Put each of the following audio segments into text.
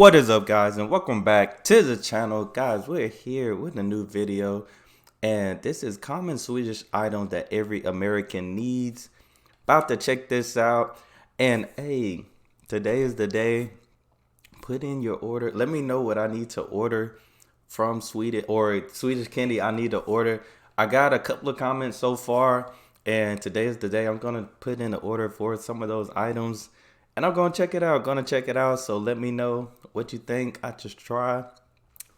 What is up, guys, and welcome back to the channel. Guys, we're here with a new video, and this is common Swedish item that every American needs. About to check this out, and hey, today is the day. Put in your order. Let me know what I need to order from Sweden or Swedish candy I need to order. I got a couple of comments so far, and today is the day I'm gonna put in the order for some of those items. And I'm gonna check it out. So let me know what you think. I just try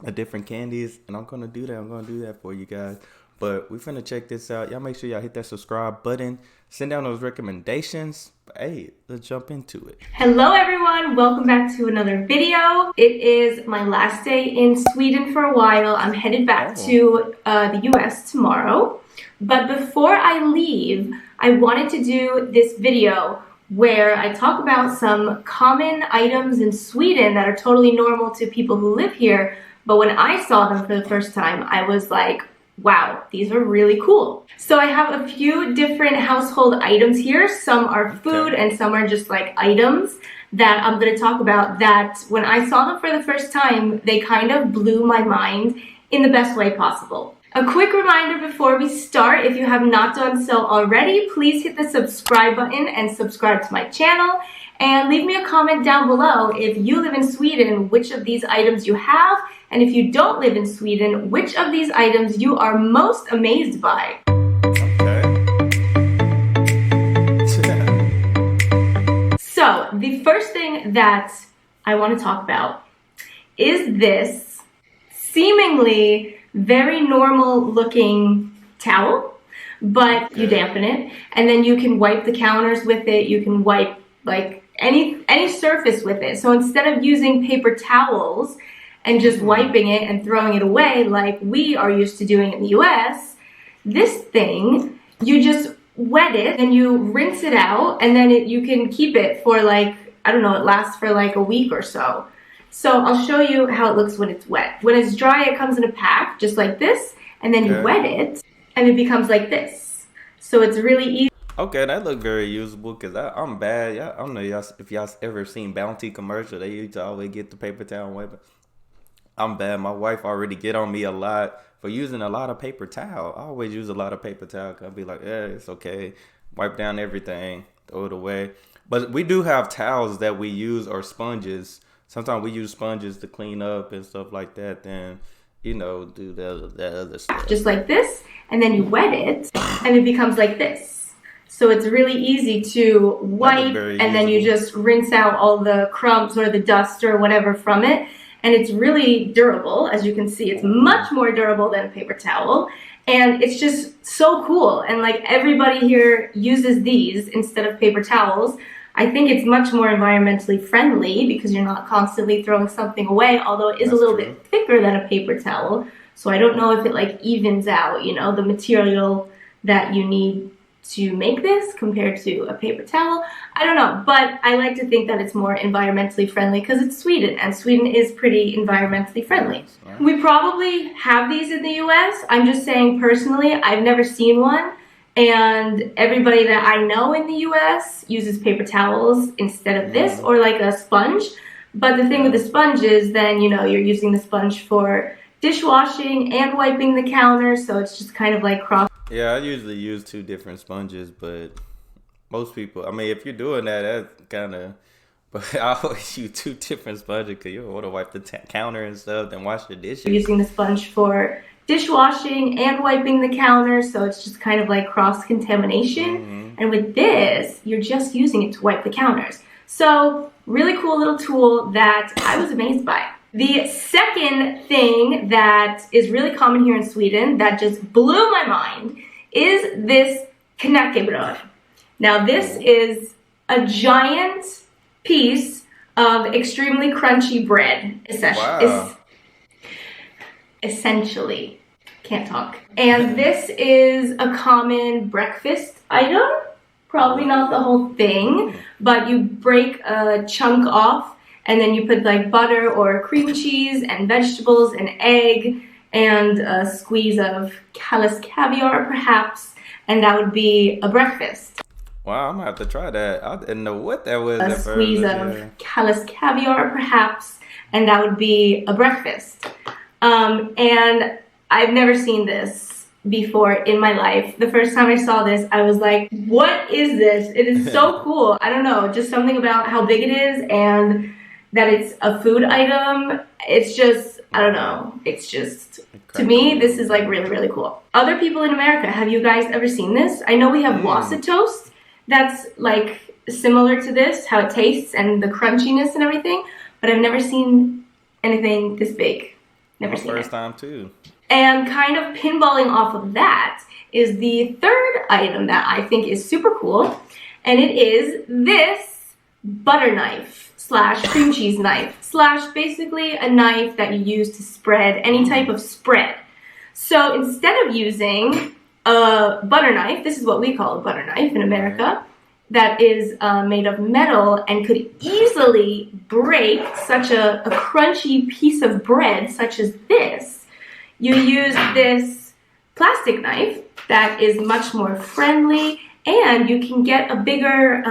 the different candies, and I'm gonna do that for you guys. But we're finna check this out. Y'all make sure y'all hit that subscribe button. Send down those recommendations. But hey, let's jump into it. Hello everyone, welcome back to another video. It is my last day in Sweden for a while. I'm headed back to the US tomorrow. But before I leave, I wanted to do this video where I talk about some common items in Sweden that are totally normal to people who live here, but when I saw them for the first time, I was like, wow, these are really cool. So I have a few different household items here. Some are food and some are just like items that I'm gonna talk about that when I saw them for the first time, they kind of blew my mind in the best way possible. A quick reminder before we start, if you have not done so already, please hit the subscribe button and subscribe to my channel. And leave me a comment down below if you live in Sweden, which of these items you have. And if you don't live in Sweden, which of these items you are most amazed by. So, the first thing that I want to talk about is this seemingly very normal looking towel, but you dampen it and then you can wipe the counters with it. You can wipe like any surface with it. So instead of using paper towels and just wiping it and throwing it away like we are used to doing in the US, this thing, you just wet it and you rinse it out, and then you can keep it for like, I don't know, it lasts for like a week or so. So I'll show you how it looks when it's wet. When it's dry, it comes in a pack, just like this, and then you wet it, and it becomes like this. So it's really easy. Okay, that looked very usable, because I'm bad. I don't know if y'all ever seen Bounty commercial. They used to always get the paper towel and wipe it. I'm bad. My wife already get on me a lot for using a lot of paper towel. I always use a lot of paper towel. I'll be like, yeah, it's okay. Wipe down everything, throw it away. But we do have towels that we use, or sponges. Sometimes we use sponges to clean up and stuff like that, then, you know, do the other stuff. Just like this, and then you wet it, and it becomes like this. So it's really easy to wipe, and then you just rinse out all the crumbs or the dust or whatever from it. And it's really durable. As you can see, it's much more durable than a paper towel. And it's just so cool. And like everybody here uses these instead of paper towels. I think it's much more environmentally friendly because you're not constantly throwing something away, although it is a little bit thicker than a paper towel. So I don't know if it like evens out, you know, the material that you need to make this compared to a paper towel. I don't know, but I like to think that it's more environmentally friendly because it's Sweden, and Sweden is pretty environmentally friendly. We probably have these in the US. I'm just saying personally, I've never seen one. And everybody that I know in the US uses paper towels instead of this, or like a sponge. But the thing with the sponge is then, you know, you're using the sponge for dishwashing and wiping the counter. So it's just kind of like cross. Yeah, I usually use two different sponges, but most people, I mean, if you're doing that, that's kind of, but I always use two different sponges because you want to wipe the counter and stuff, then wash the dishes. You're using the sponge for dishwashing and wiping the counter, so it's just kind of like cross-contamination. And with this, you're just using it to wipe the counters. So really cool little tool that I was amazed by. The second thing that is really common here in Sweden that just blew my mind is this knäckebröd. Now this is a giant piece of extremely crunchy bread, essentially. Can't talk. And this is a common breakfast item. Probably not the whole thing, but you break a chunk off and then you put like butter or cream cheese and vegetables and egg and a squeeze of Caviar perhaps, and that would be a breakfast. Wow, I'm gonna have to try that. I didn't know what that was A at first. squeeze of callous caviar, perhaps, and that would be a breakfast. And I've never seen this before in my life. The first time I saw this, I was like, what is this? It is so cool. I don't know, just something about how big it is and that it's a food item. It's just, I don't know. It's just, to me, this is like really, really cool. Other people in America, have you guys ever seen this? I know we have Wassa toast. That's like similar to this, how it tastes and the crunchiness and everything. But I've never seen anything this big. Never seen it. First time too. And kind of pinballing off of that is the third item that I think is super cool. And it is this butter knife slash cream cheese knife slash basically a knife that you use to spread any type of spread. So instead of using a butter knife, this is what we call a butter knife in America, that is made of metal and could easily break such a crunchy piece of bread such as this. You use this plastic knife that is much more friendly, and you can get a bigger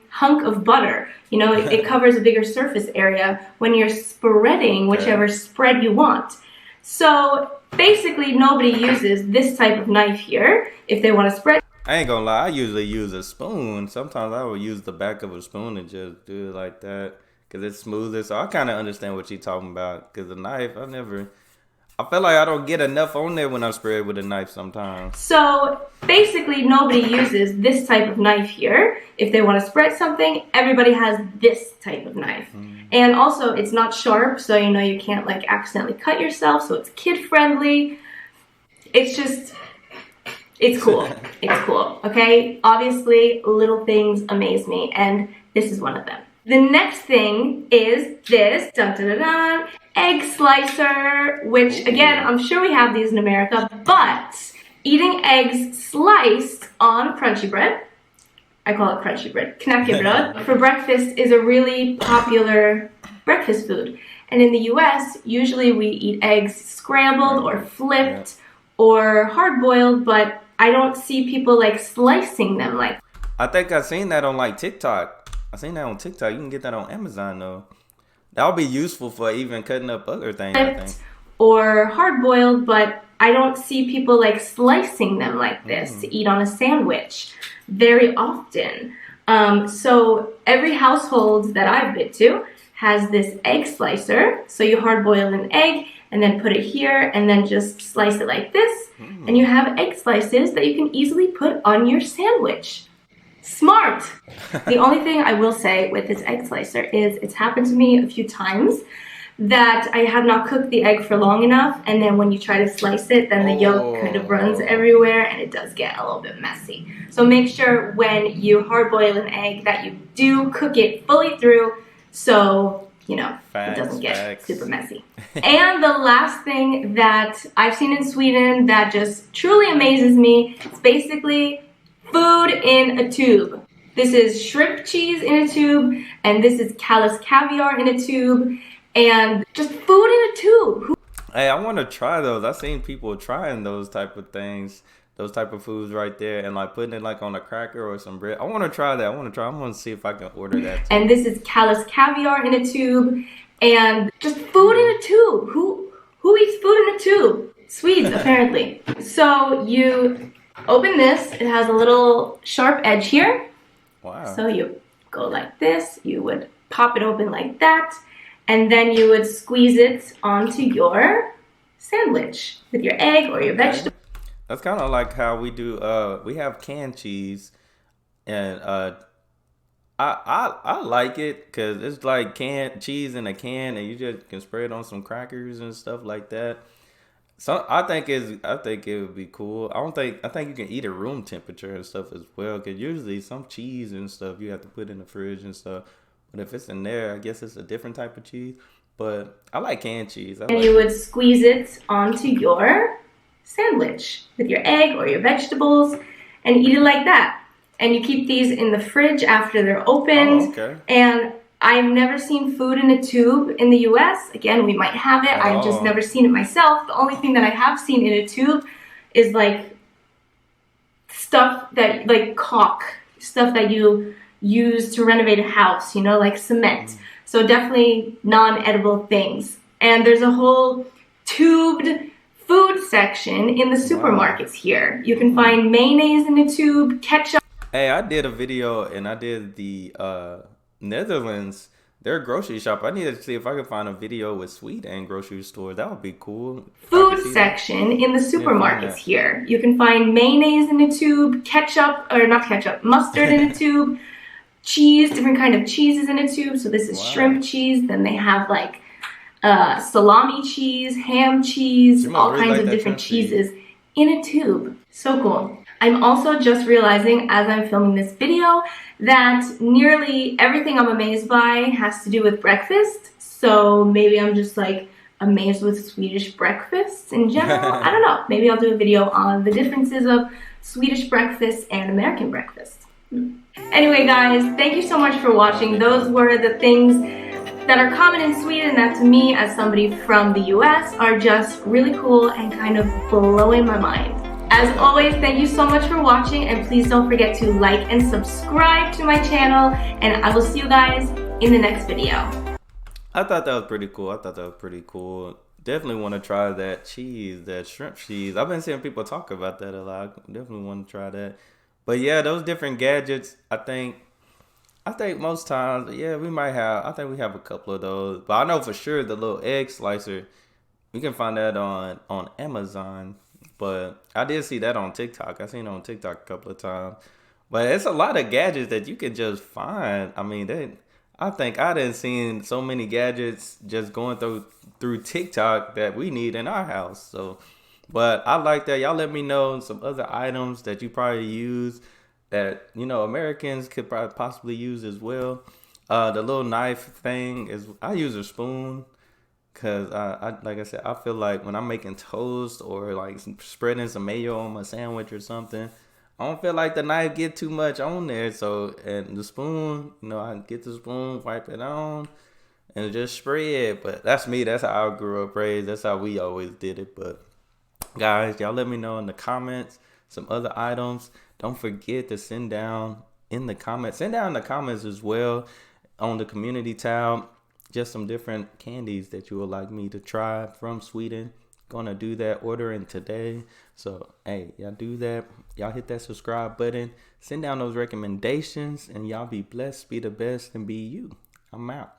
hunk of butter. You know, it covers a bigger surface area when you're spreading whichever spread you want. So basically nobody uses this type of knife here if they want to spread. I ain't gonna lie, I usually use a spoon. Sometimes I would use the back of a spoon and just do it like that because it's smoother. So I kind of understand what you're talking about because the knife, I feel like I don't get enough on there when I spread with a knife sometimes. So basically nobody uses this type of knife here. If they want to spread something, everybody has this type of knife. And also it's not sharp, so you know you can't like accidentally cut yourself, so it's kid friendly. It's just, it's cool. It's cool, okay? Obviously, little things amaze me, and this is one of them. The next thing is this, dun, dun, dun, dun, egg slicer, which again, I'm sure we have these in America, but eating eggs sliced on crunchy bread, I call it crunchy bread, knäckebröd, for breakfast is a really popular breakfast food. And in the US, usually we eat eggs scrambled or flipped or hard-boiled, but I don't see people like slicing them like. I think I've seen that on like TikTok. I seen that on TikTok. You can get that on Amazon though. That'll be useful for even cutting up other things, I think. Or hard-boiled, but I don't see people like slicing them like this to eat on a sandwich very often. So every household that I've been to has this egg slicer. So you hard-boil an egg and then put it here and then just slice it like this. And you have egg slices that you can easily put on your sandwich. Smart! The only thing I will say with this egg slicer is it's happened to me a few times that I have not cooked the egg for long enough, and then when you try to slice it, then the yolk kind of runs everywhere and it does get a little bit messy. So make sure when you hard boil an egg that you do cook it fully through so, you know, it doesn't get super messy. And the last thing that I've seen in Sweden that just truly amazes me, it's basically food in a tube. This is shrimp cheese in a tube, and this is callous caviar in a tube, and just food in a tube. Hey, I want to try those. I've seen people trying those type of things, those type of foods right there, and like putting it like on a cracker or some bread. I want to try that. I want to see if I can order that too. And this is callous caviar in a tube, and just food in a tube. Who eats food in a tube? Swedes, apparently. So you open this. It has a little sharp edge here. Wow. So you go like this. You would pop it open like that. And then you would squeeze it onto your sandwich with your egg or your vegetable. That's kind of like how we do, we have canned cheese. And I like it because it's like canned cheese in a can and you just can spread it on some crackers and stuff like that. So I think it would be cool. I think you can eat at room temperature and stuff as well. Cause usually some cheese and stuff you have to put in the fridge and stuff. But if it's in there, I guess it's a different type of cheese. But I like canned cheese. And you would squeeze it onto your sandwich with your egg or your vegetables and eat it like that. And you keep these in the fridge after they're opened. Oh, okay. And I've never seen food in a tube in the US. Again, we might have it. I've just never seen it myself. The only thing that I have seen in a tube is like stuff that, like caulk stuff that you use to renovate a house, you know, like cement. So definitely non-edible things. And there's a whole tubed food section in the supermarkets here. You can find mayonnaise in a tube, ketchup. Hey, I did a video and I did the Netherlands, their grocery shop. I need to see if I can find a video with Sweden grocery store. That would be cool. Food section in the supermarkets here. You can find mayonnaise in a tube, ketchup, or not ketchup, mustard in a tube, cheese, different kind of cheeses in a tube. So this is shrimp cheese. Then they have like salami cheese, ham cheese, all kinds of different cheeses in a tube. So cool. I'm also just realizing as I'm filming this video that nearly everything I'm amazed by has to do with breakfast. So maybe I'm just like amazed with Swedish breakfasts in general. I don't know. Maybe I'll do a video on the differences of Swedish breakfast and American breakfast. Anyway, guys, thank you so much for watching. Those were the things that are common in Sweden that to me as somebody from the US are just really cool and kind of blowing my mind. As always, thank you so much for watching, and please don't forget to like and subscribe to my channel, and I will see you guys in the next video. I thought that was pretty cool. Definitely want to try that cheese, that shrimp cheese. I've been seeing people talk about that a lot. Definitely want to try that. But yeah, those different gadgets, I think most times, yeah, we might have, I think we have a couple of those. But I know for sure the little egg slicer, we can find that on Amazon. But I did see that on TikTok. I seen it on TikTok a couple of times. But it's a lot of gadgets that you can just find. I mean, I think I didn't seen so many gadgets just going through TikTok that we need in our house. So, but I like that. Y'all let me know some other items that you probably use that, you know, Americans could probably possibly use as well. The little knife thing is, I use a spoon. Cause I like I said, I feel like when I'm making toast or like spreading some mayo on my sandwich or something, I don't feel like the knife get too much on there. So, and the spoon, you know, I get the spoon, wipe it on, and just spread. But that's me. That's how I grew up raised. That's how we always did it. But guys, y'all let me know in the comments some other items. Don't forget to send down in the comments. Send down in the comments as well on the community tab. Just some different candies that you would like me to try from Sweden. Gonna do that, ordering today. So, hey, y'all do that. Y'all hit that subscribe button. Send down those recommendations, and y'all be blessed, be the best, and be you. I'm out.